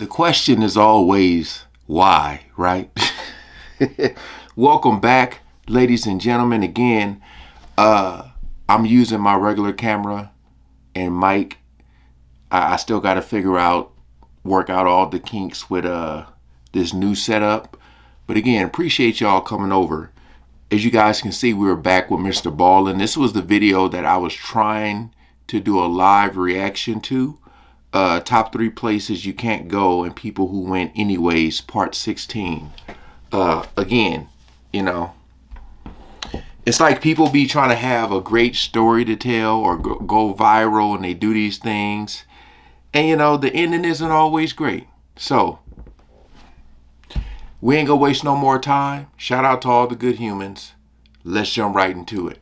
The question is always why, right? Welcome back, ladies and gentlemen. Again, I'm using my regular camera and mic. I still got to work out all the kinks with this new setup. But again, appreciate y'all coming over. As you guys can see, we're back with Mrballen. This was the video that I was trying to do a live reaction to. Top 3 places you can't go and people who went anyways, part 16. Again, you know, it's like people be trying to have a great story to tell or go viral, and they do these things. And, you know, the ending isn't always great. So, we ain't gonna waste no more time. Shout out to all the good humans. Let's jump right into it.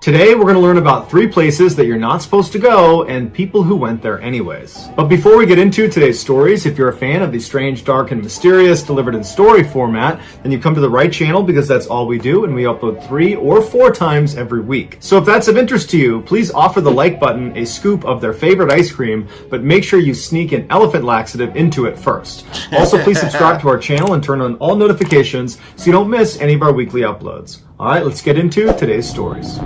Today, we're going to learn about 3 places that you're not supposed to go and people who went there anyways. But before we get into today's stories, if you're a fan of the strange, dark, and mysterious delivered in story format, then you come to the right channel because that's all we do, and we upload 3 or 4 times every week. So if that's of interest to you, please offer the like button a scoop of their favorite ice cream, but make sure you sneak an elephant laxative into it first. Also, please subscribe to our channel and turn on all notifications so you don't miss any of our weekly uploads. All right, let's get into today's stories.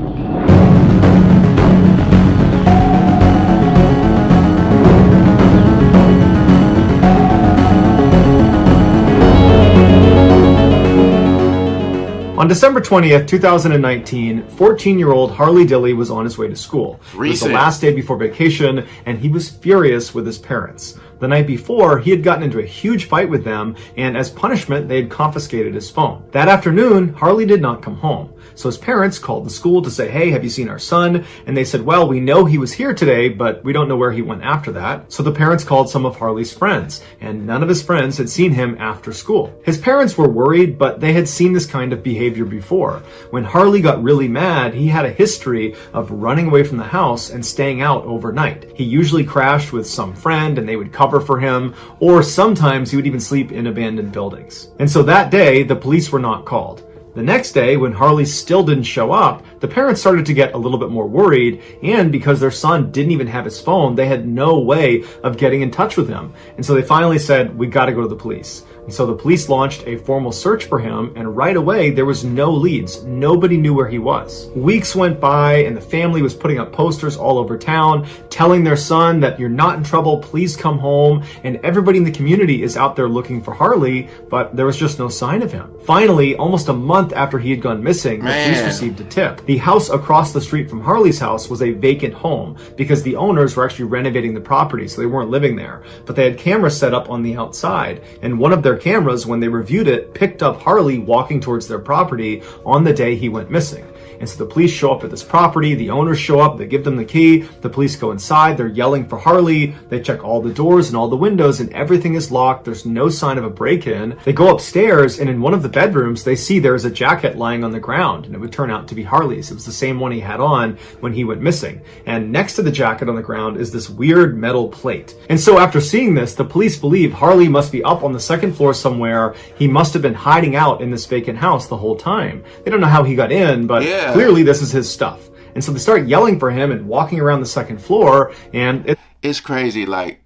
On December 20th, 2019, 14-year-old Harley Dilly was on his way to school. It was the last day before vacation, and he was furious with his parents. The night before, he had gotten into a huge fight with them, and as punishment, they had confiscated his phone. That afternoon, Harley did not come home. So his parents called the school to say, hey, have you seen our son? And they said, well, we know he was here today, but we don't know where he went after that. So the parents called some of Harley's friends, and none of his friends had seen him after school. His parents were worried, but they had seen this kind of behavior before. When Harley got really mad, he had a history of running away from the house and staying out overnight. He usually crashed with some friend and they would cover for him, or sometimes he would even sleep in abandoned buildings. And so that day, the police were not called. The next day, when Harley still didn't show up, the parents started to get a little bit more worried, and because their son didn't even have his phone, they had no way of getting in touch with him. And so they finally said, we gotta go to the police. And so the police launched a formal search for him, and right away there was no leads. Nobody knew where he was. Weeks went by, and the family was putting up posters all over town, telling their son that you're not in trouble, please come home, and everybody in the community is out there looking for Harley, but there was just no sign of him. Finally, almost a month after he had gone missing, the police received a tip. The house across the street from Harley's house was a vacant home because the owners were actually renovating the property, so they weren't living there. But they had cameras set up on the outside, and one of their cameras, when they reviewed it, picked up Harley walking towards their property on the day he went missing. And so the police show up at this property, the owners show up, they give them the key, the police go inside, they're yelling for Harley, they check all the doors and all the windows, and everything is locked, there's no sign of a break-in. They go upstairs, and in one of the bedrooms, they see there's a jacket lying on the ground, and it would turn out to be Harley's. It was the same one he had on when he went missing. And next to the jacket on the ground is this weird metal plate. And so after seeing this, the police believe Harley must be up on the 2nd floor somewhere. He must have been hiding out in this vacant house the whole time. They don't know how he got in, but clearly this is his stuff. And so they start yelling for him and walking around the 2nd floor, and it's crazy, like,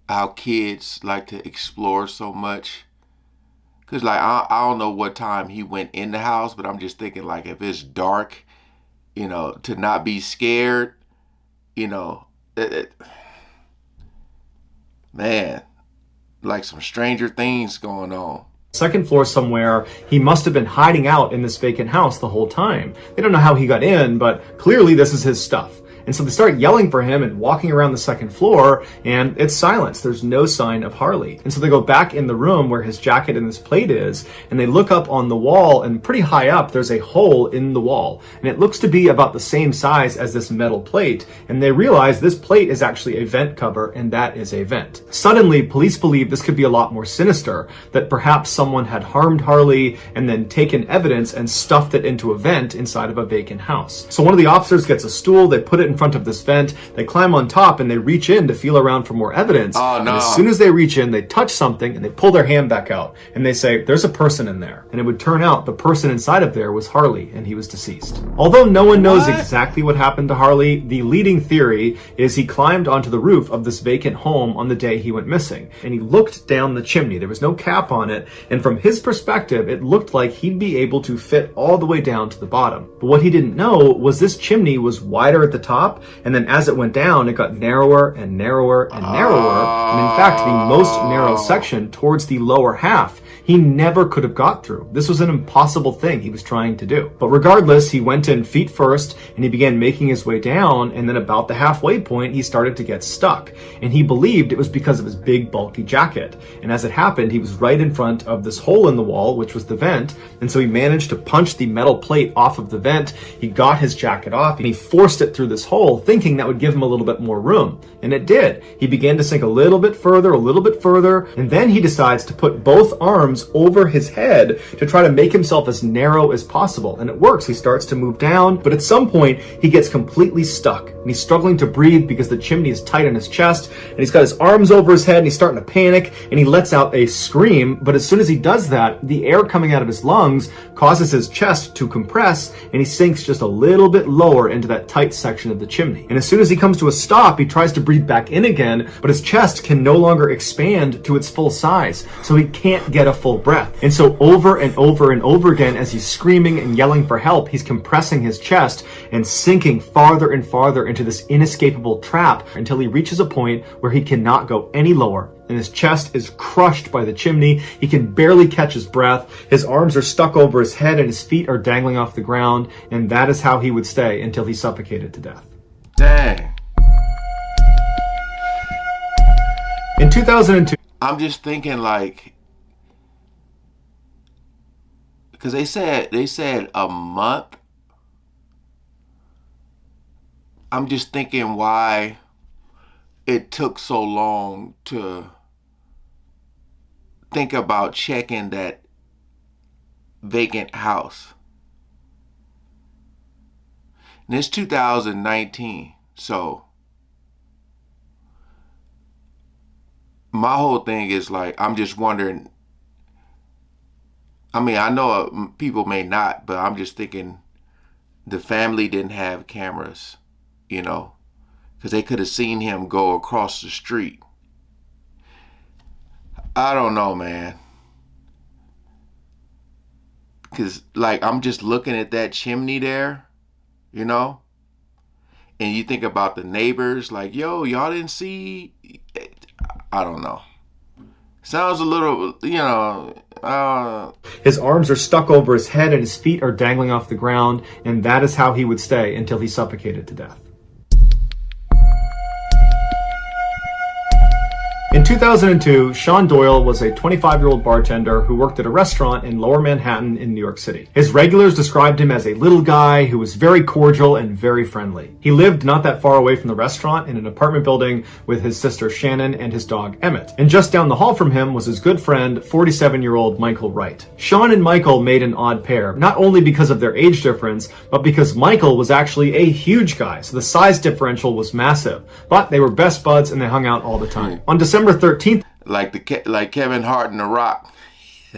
how kids like to explore so much. Because, like, I don't know what time he went in the house, but I'm just thinking, like, if it's dark, you know, to not be scared, you know, man, like some Stranger Things going on. 2nd floor somewhere. He must have been hiding out in this vacant house the whole time. They don't know how he got in, but clearly this is his stuff. And so they start yelling for him and walking around the 2nd floor, and it's silence. There's no sign of Harley. And so they go back in the room where his jacket and this plate is, and they look up on the wall, and pretty high up, there's a hole in the wall. And it looks to be about the same size as this metal plate. And they realize this plate is actually a vent cover, and that is a vent. Suddenly, police believe this could be a lot more sinister, that perhaps someone had harmed Harley and then taken evidence and stuffed it into a vent inside of a vacant house. So one of the officers gets a stool, they put it in front of this vent, they climb on top, and they reach in to feel around for more evidence. Oh, no. And as soon as they reach in, they touch something, and they pull their hand back out, and they say, there's a person in there. And it would turn out the person inside of there was Harley, and he was deceased. Although no one knows exactly what happened to Harley, the leading theory is he climbed onto the roof of this vacant home on the day he went missing, and he looked down the chimney. There was no cap on it, and from his perspective, it looked like he'd be able to fit all the way down to the bottom. But what he didn't know was this chimney was wider at the top, and then as it went down, it got narrower and narrower and narrower, and in fact, the most narrow section towards the lower half, he never could have got through. This was an impossible thing he was trying to do. But regardless, he went in feet first, and he began making his way down, and then about the halfway point, he started to get stuck. And he believed it was because of his big, bulky jacket. And as it happened, he was right in front of this hole in the wall, which was the vent, and so he managed to punch the metal plate off of the vent. He got his jacket off, and he forced it through this hole, thinking that would give him a little bit more room. And it did. He began to sink a little bit further, and then he decides to put both arms over his head to try to make himself as narrow as possible. And it works. He starts to move down, but at some point, he gets completely stuck. And he's struggling to breathe because the chimney is tight on his chest, and he's got his arms over his head, and he's starting to panic, and he lets out a scream. But as soon as he does that, the air coming out of his lungs causes his chest to compress, and he sinks just a little bit lower into that tight section of the chimney. And as soon as he comes to a stop, he tries to breathe back in again, but his chest can no longer expand to its full size, so he can't get a full breath. And so over and over and over again, as he's screaming and yelling for help, he's compressing his chest and sinking farther and farther into this inescapable trap until he reaches a point where he cannot go any lower, and his chest is crushed by the chimney. He can barely catch his breath. His arms are stuck over his head, and his feet are dangling off the ground, and that is how he would stay until he suffocated to death. Dang. In 2002, I'm just thinking, like, because they said a month. I'm just thinking why it took so long to think about checking that vacant house. And it's 2019, so my whole thing is like, I'm just wondering. I mean, I know people may not, but I'm just thinking the family didn't have cameras, you know, because they could have seen him go across the street. I don't know, man. Because, like, I'm just looking at that chimney there, you know, and you think about the neighbors, like, yo, y'all didn't see. I don't know. Sounds a little, you know. His arms are stuck over his head, and his feet are dangling off the ground, and that is how he would stay until he suffocated to death. In 2002, Sean Doyle was a 25-year-old bartender who worked at a restaurant in Lower Manhattan in New York City. His regulars described him as a little guy who was very cordial and very friendly. He lived not that far away from the restaurant in an apartment building with his sister Shannon and his dog Emmett. And just down the hall from him was his good friend, 47-year-old Michael Wright. Sean and Michael made an odd pair, not only because of their age difference, but because Michael was actually a huge guy, so the size differential was massive. But they were best buds and they hung out all the time. On December 13th, like Kevin Hart and The Rock.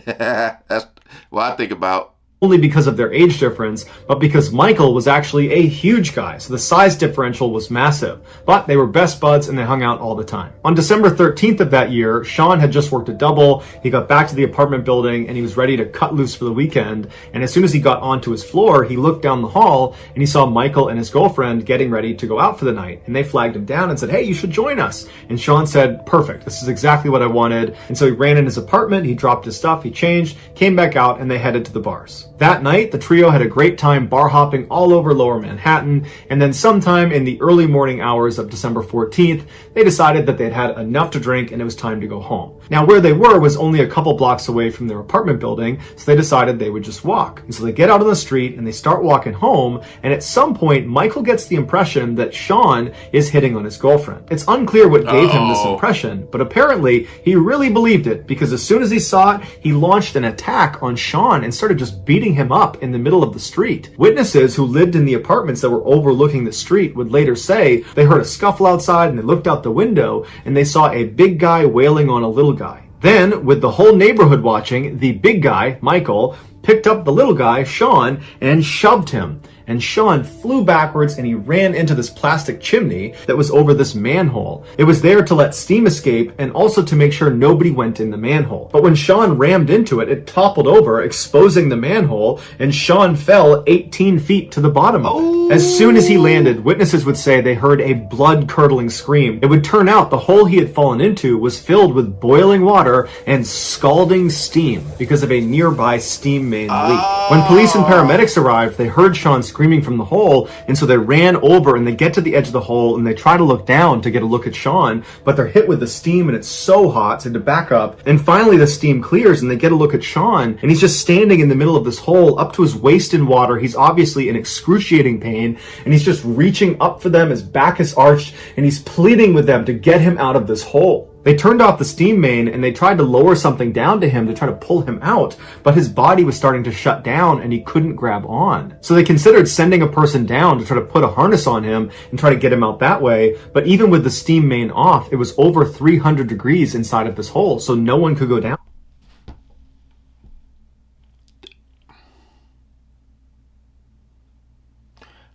That's what I think about. Only because of their age difference, but because Michael was actually a huge guy, so the size differential was massive. But they were best buds and they hung out all the time. On December 13th of that year, Sean had just worked a double. He got back to the apartment building and he was ready to cut loose for the weekend. And as soon as he got onto his floor, he looked down the hall and he saw Michael and his girlfriend getting ready to go out for the night. And they flagged him down and said, "Hey, you should join us." And Sean said, "Perfect, this is exactly what I wanted." And so he ran in his apartment, he dropped his stuff, he changed, came back out, and they headed to the bars. That night, the trio had a great time bar hopping all over Lower Manhattan, and then sometime in the early morning hours of December 14th, they decided that they'd had enough to drink and it was time to go home. Now, where they were was only a couple blocks away from their apartment building, so they decided they would just walk. And so they get out on the street and they start walking home, and at some point, Michael gets the impression that Sean is hitting on his girlfriend. It's unclear what gave him this impression, but apparently he really believed it, because as soon as he saw it, he launched an attack on Sean and started just beating beating him up in the middle of the street. Witnesses who lived in the apartments that were overlooking the street would later say they heard a scuffle outside and they looked out the window and they saw a big guy wailing on a little guy. Then, with the whole neighborhood watching, the big guy, Michael, picked up the little guy, Sean, and shoved him. And Sean flew backwards and he ran into this plastic chimney that was over this manhole. It was there to let steam escape and also to make sure nobody went in the manhole. But when Sean rammed into it, it toppled over, exposing the manhole, and Sean fell 18 feet to the bottom of it. As soon as he landed, witnesses would say they heard a blood-curdling scream. It would turn out the hole he had fallen into was filled with boiling water and scalding steam because of a nearby steam main leak. When police and paramedics arrived, they heard Sean screaming from the hole, and so they ran over and they get to the edge of the hole and they try to look down to get a look at Sean, but they're hit with the steam and it's so hot, so they had to back up. And finally the steam clears and they get a look at Sean, and he's just standing in the middle of this hole up to his waist in water. He's obviously in excruciating pain, and he's just reaching up for them, his back is arched, and he's pleading with them to get him out of this hole. They turned off the steam main and they tried to lower something down to him to try to pull him out, but his body was starting to shut down and he couldn't grab on. So they considered sending a person down to try to put a harness on him and try to get him out that way, but even with the steam main off, it was over 300 degrees inside of this hole, so no one could go down.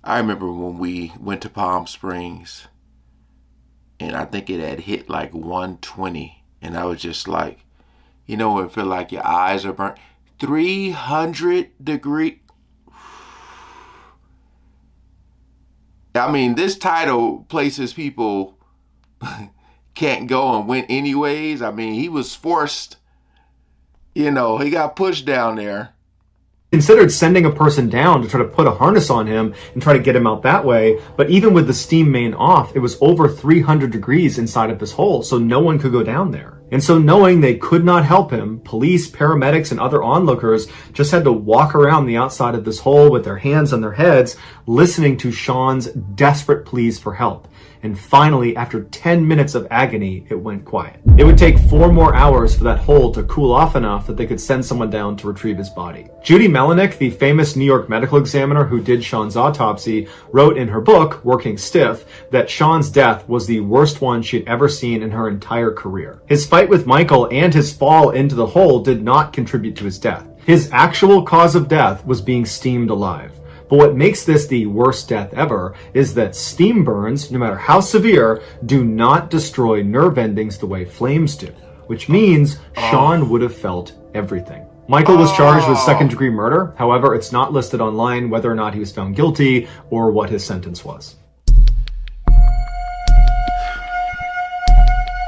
I remember when we went to Palm Springs, and I think it had hit like 120, and I was just like, you know, it feel like your eyes are burnt. 300 degree. I mean, this title places people can't go and went anyways. I mean, he was forced, you know, he got pushed down there. Considered sending a person down to try to put a harness on him and try to get him out that way, but even with the steam main off, it was over 300 degrees inside of this hole, so no one could go down there. And so knowing they could not help him, police, paramedics, and other onlookers just had to walk around the outside of this hole with their hands on their heads, listening to Sean's desperate pleas for help. And finally, after 10 minutes of agony, it went quiet. It would take 4 more hours for that hole to cool off enough that they could send someone down to retrieve his body. Judy Melinek, the famous New York medical examiner who did Sean's autopsy, wrote in her book, Working Stiff, that Sean's death was the worst one she'd ever seen in her entire career. His fight with Michael and his fall into the hole did not contribute to his death. His actual cause of death was being steamed alive. But what makes this the worst death ever is that steam burns, no matter how severe, do not destroy nerve endings the way flames do, which means Sean would have felt everything. Michael was charged with second-degree murder. However, it's not listed online whether or not he was found guilty or what his sentence was.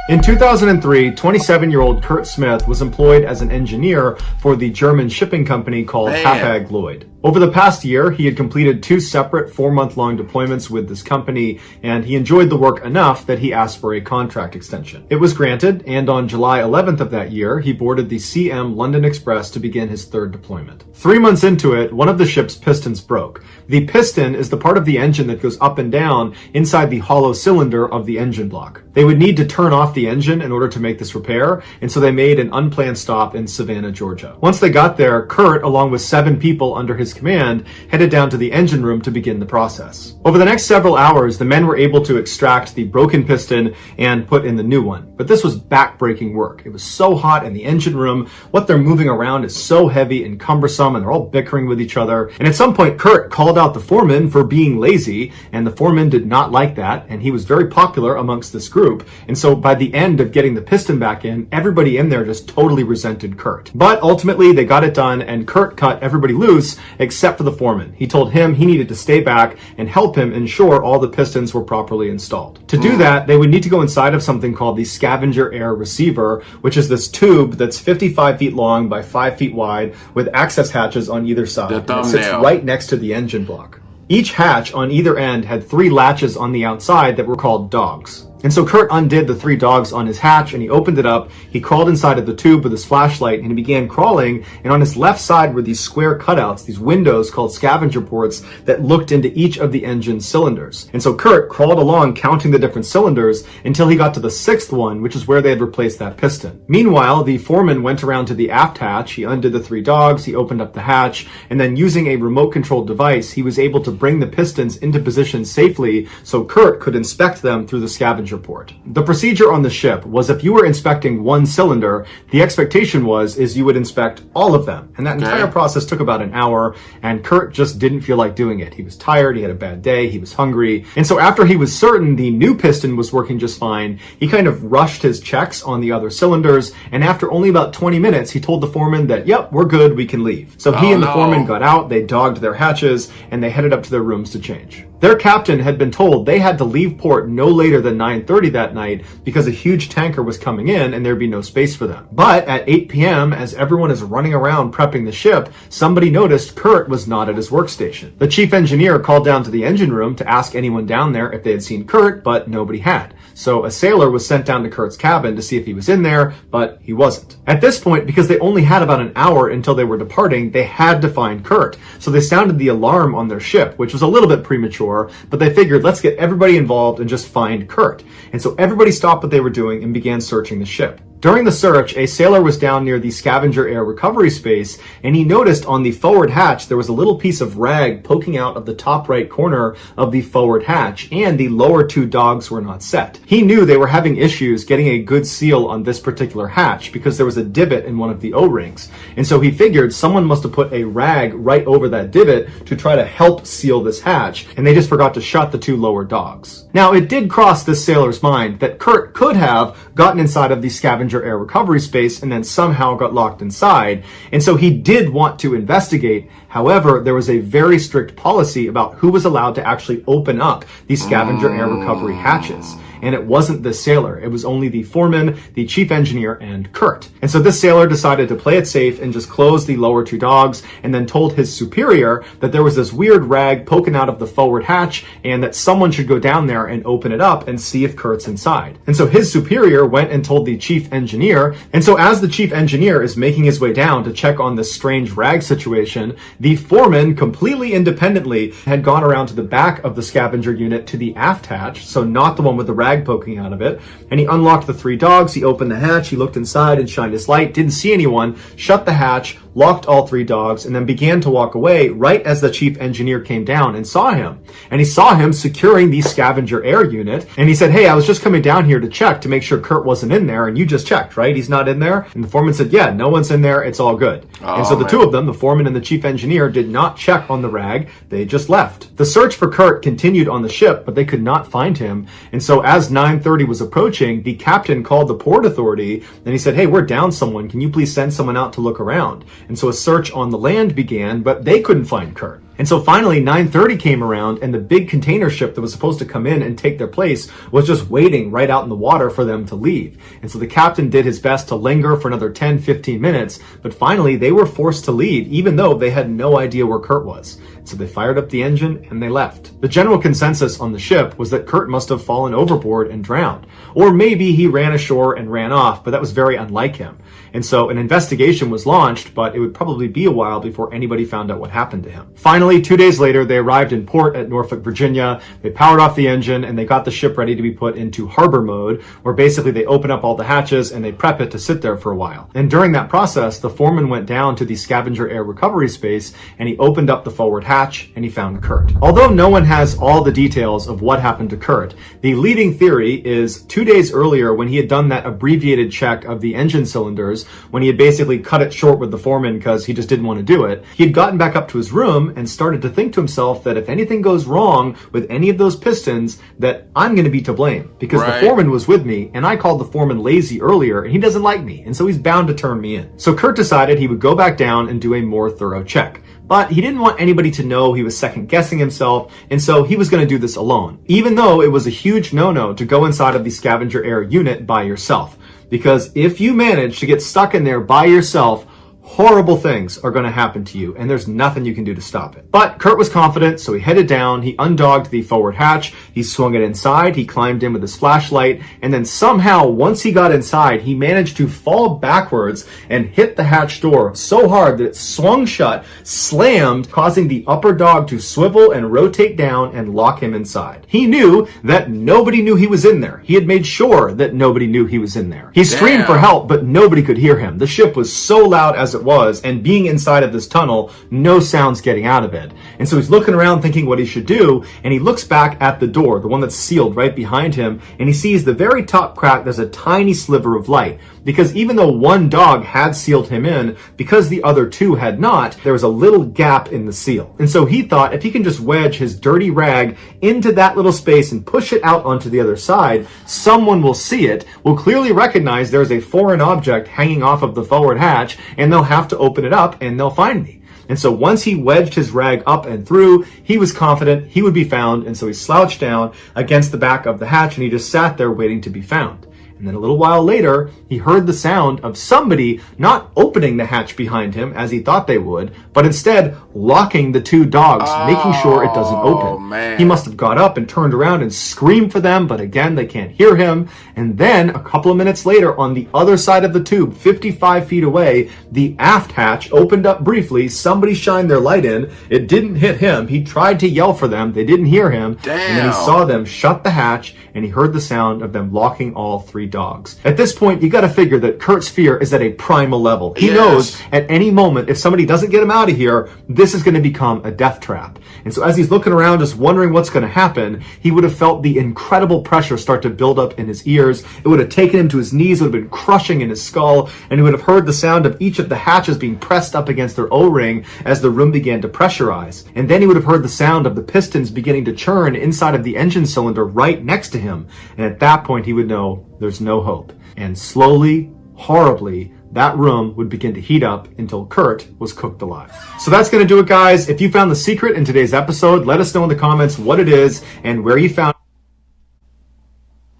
In 2003, 27-year-old Kurt Smith was employed as an engineer for the German shipping company called Hapag-Lloyd. Over the past year, he had completed 2 separate 4-month-long deployments with this company, and he enjoyed the work enough that he asked for a contract extension. It was granted, and on July 11th of that year, he boarded the CM London Express to begin his 3rd deployment. 3 months into it, one of the ship's pistons broke. The piston is the part of the engine that goes up and down inside the hollow cylinder of the engine block. They would need to turn off the engine in order to make this repair, and so they made an unplanned stop in Savannah, Georgia. Once they got there, Kurt, along with 7 people under his command, headed down to the engine room to begin the process. Over the next several hours, the men were able to extract the broken piston and put in the new one. But this was back-breaking work. It was so hot in the engine room, what they're moving around is so heavy and cumbersome, and they're all bickering with each other. And at some point, Kurt called out the foreman for being lazy, and the foreman did not like that, and he was very popular amongst this group. And so by the end of getting the piston back in, everybody in there just totally resented Kurt. But ultimately, they got it done, and Kurt cut everybody loose except for the foreman. He told him he needed to stay back and help him ensure all the pistons were properly installed. To do that, they would need to go inside of something called the scavenger air receiver, which is this tube that's 55 feet long by 5 feet wide with access hatches on either side. And it sits right next to the engine block. Each hatch on either end had 3 latches on the outside that were called dogs. And so Kurt undid the 3 dogs on his hatch and he opened it up. He crawled inside of the tube with his flashlight and he began crawling. And on his left side were these square cutouts, these windows called scavenger ports that looked into each of the engine cylinders. And so Kurt crawled along counting the different cylinders until he got to the 6th one, which is where they had replaced that piston. Meanwhile, the foreman went around to the aft hatch. He undid the 3 dogs. He opened up the hatch. And then using a remote controlled device, he was able to bring the pistons into position safely so Kurt could inspect them through the scavenger port. The procedure on the ship was if you were inspecting one cylinder, the expectation is you would inspect all of them. And that entire process took about an hour, and Kurt just didn't feel like doing it. He was tired, he had a bad day, he was hungry. And so after he was certain the new piston was working just fine, he kind of rushed his checks on the other cylinders, and after only about 20 minutes, he told the foreman that, yep, we're good, we can leave. So he and the foreman got out, they dogged their hatches, and they headed up to their rooms to change. Their captain had been told they had to leave port no later than 9:30 that night because a huge tanker was coming in and there'd be no space for them. But at 8 p.m., as everyone is running around prepping the ship, somebody noticed Kurt was not at his workstation. The chief engineer called down to the engine room to ask anyone down there if they had seen Kurt, but nobody had. So a sailor was sent down to Kurt's cabin to see if he was in there, but he wasn't. At this point, because they only had about an hour until they were departing, they had to find Kurt. So they sounded the alarm on their ship, which was a little bit premature, but they figured, let's get everybody involved and just find Kurt. And so everybody stopped what they were doing and began searching the ship. During the search, a sailor was down near the scavenger air recovery space, and he noticed on the forward hatch there was a little piece of rag poking out of the top right corner of the forward hatch, and the lower 2 dogs were not set. He knew they were having issues getting a good seal on this particular hatch because there was a divot in one of the O-rings. And so he figured someone must have put a rag right over that divot to try to help seal this hatch, and they just forgot to shut the 2 lower dogs. Now, it did cross this sailor's mind that Kurt could have gotten inside of the scavenger air recovery space and then somehow got locked inside. And so he did want to investigate. However, there was a very strict policy about who was allowed to actually open up these scavenger air recovery hatches. And it wasn't the sailor. It was only the foreman, the chief engineer, and Kurt. And so this sailor decided to play it safe and just close the lower 2 dogs and then told his superior that there was this weird rag poking out of the forward hatch and that someone should go down there and open it up and see if Kurt's inside. And so his superior went and told the chief engineer. And so as the chief engineer is making his way down to check on this strange rag situation, the foreman completely independently had gone around to the back of the scavenger unit to the aft hatch, so not the one with the rag poking out of it, and he unlocked the 3 dogs, he opened the hatch, he looked inside and shined his light, didn't see anyone, shut the hatch, locked all 3 dogs, and then began to walk away right as the chief engineer came down and saw him. And he saw him securing the scavenger air unit, and he said, hey, I was just coming down here to check to make sure Kurt wasn't in there, and you just checked, right? He's not in there? And the foreman said, yeah, no one's in there, it's all good. And so the 2 of them, the foreman and the chief engineer, did not check on the rag, they just left. The search for Kurt continued on the ship, but they could not find him, and so as 9:30 was approaching, the captain called the port authority, and he said, hey, we're down someone, can you please send someone out to look around? And so a search on the land began, but they couldn't find Kurt. And so finally 9:30 came around and the big container ship that was supposed to come in and take their place was just waiting right out in the water for them to leave. And so the captain did his best to linger for another 10-15 minutes, but finally they were forced to leave even though they had no idea where Kurt was. So they fired up the engine and they left. The general consensus on the ship was that Kurt must have fallen overboard and drowned. Or maybe he ran ashore and ran off, but that was very unlike him. And so an investigation was launched, but it would probably be a while before anybody found out what happened to him. Finally, 2 days later, they arrived in port at Norfolk, Virginia. They powered off the engine and they got the ship ready to be put into harbor mode, where basically they open up all the hatches and they prep it to sit there for a while. And during that process, the foreman went down to the scavenger air recovery space and he opened up the forward hatch and he found Kurt. Although no one has all the details of what happened to Kurt, the leading theory is 2 days earlier when he had done that abbreviated check of the engine cylinders, when he had basically cut it short with the foreman because he just didn't want to do it, he had gotten back up to his room and started to think to himself that if anything goes wrong with any of those pistons, that I'm going to be to blame because the foreman was with me and I called the foreman lazy earlier and he doesn't like me, and so he's bound to turn me in. So Kurt decided he would go back down and do a more thorough check. But he didn't want anybody to know he was second guessing himself, and so he was going to do this alone, even though it was a huge no-no to go inside of the scavenger air unit by yourself. Because if you manage to get stuck in there by yourself, horrible things are going to happen to you, and there's nothing you can do to stop it. But Kurt was confident, so he headed down, he undogged the forward hatch, he swung it inside, he climbed in with his flashlight, and then somehow, once he got inside, he managed to fall backwards and hit the hatch door so hard that it swung shut, slammed, causing the upper dog to swivel and rotate down and lock him inside. He knew that nobody knew he was in there. He had made sure that nobody knew he was in there. He screamed for help, but nobody could hear him. The ship was so loud as it was, and being inside of this tunnel, no sounds getting out of it. And so he's looking around thinking what he should do, and he looks back at the door, the one that's sealed right behind him, and he sees the very top crack, there's a tiny sliver of light. Because even though one dog had sealed him in, because the other two had not, there was a little gap in the seal. And so he thought if he can just wedge his dirty rag into that little space and push it out onto the other side, someone will see it, will clearly recognize there's a foreign object hanging off of the forward hatch, and they'll have to open it up and they'll find me. And so once he wedged his rag up and through, he was confident he would be found, and so he slouched down against the back of the hatch and he just sat there waiting to be found. And then a little while later, he heard the sound of somebody not opening the hatch behind him as he thought they would, but instead locking the two dogs, making sure it doesn't open. Man. He must have got up and turned around and screamed for them, but again, they can't hear him. And then a couple of minutes later, on the other side of the tube, 55 feet away, the aft hatch opened up briefly. Somebody shined their light in. It didn't hit him. He tried to yell for them. They didn't hear him. Damn. And then he saw them shut the hatch, and he heard the sound of them locking all three dogs. At this point, you got to figure that Kurt's fear is at a primal level. He knows at any moment, if somebody doesn't get him out of here, this is going to become a death trap. And so as he's looking around, just wondering what's going to happen, he would have felt the incredible pressure start to build up in his ears. It would have taken him to his knees, it would have been crushing in his skull, and he would have heard the sound of each of the hatches being pressed up against their O-ring as the room began to pressurize. And then he would have heard the sound of the pistons beginning to churn inside of the engine cylinder right next to him. And at that point, he would know there's no hope. And slowly, horribly, that room would begin to heat up until Kurt was cooked alive. So that's going to do it, guys. If you found the secret in today's episode, let us know in the comments what it is and where you found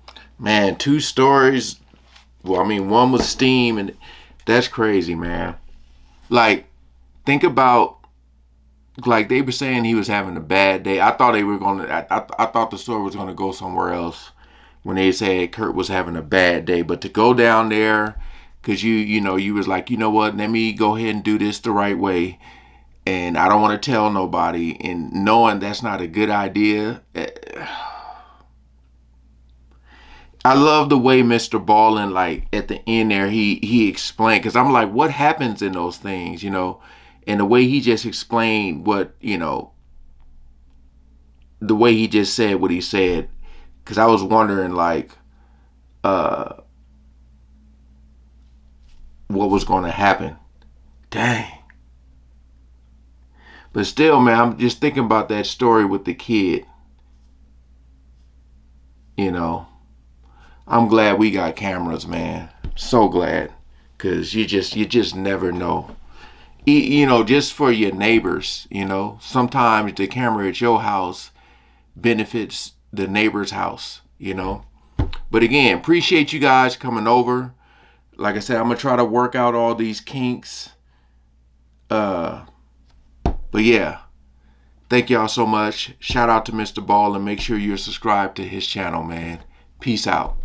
it. Man, 2 stories. Well, I mean, one was steam, and that's crazy, man. Like, think about, like they were saying he was having a bad day. I thought they were going to, I thought the story was going to go somewhere else when they said Kurt was having a bad day. But to go down there, because you was like, you know what, let me go ahead and do this the right way. And I don't want to tell nobody. And knowing that's not a good idea. I love the way Mrballen, like at the end there, he explained, because I'm like, what happens in those things, and the way he just explained what, the way he just said what he said, because I was wondering, like, what was going to happen. Dang. But still, man, I'm just thinking about that story with the kid. I'm glad we got cameras, man. So glad, because you just never know. Just for your neighbors, sometimes the camera at your house benefits the neighbor's house, But again, appreciate you guys coming over. Like I said, I'm going to try to work out all these kinks. But yeah, thank y'all so much. Shout out to Mrballen, and make sure you're subscribed to his channel, man. Peace out.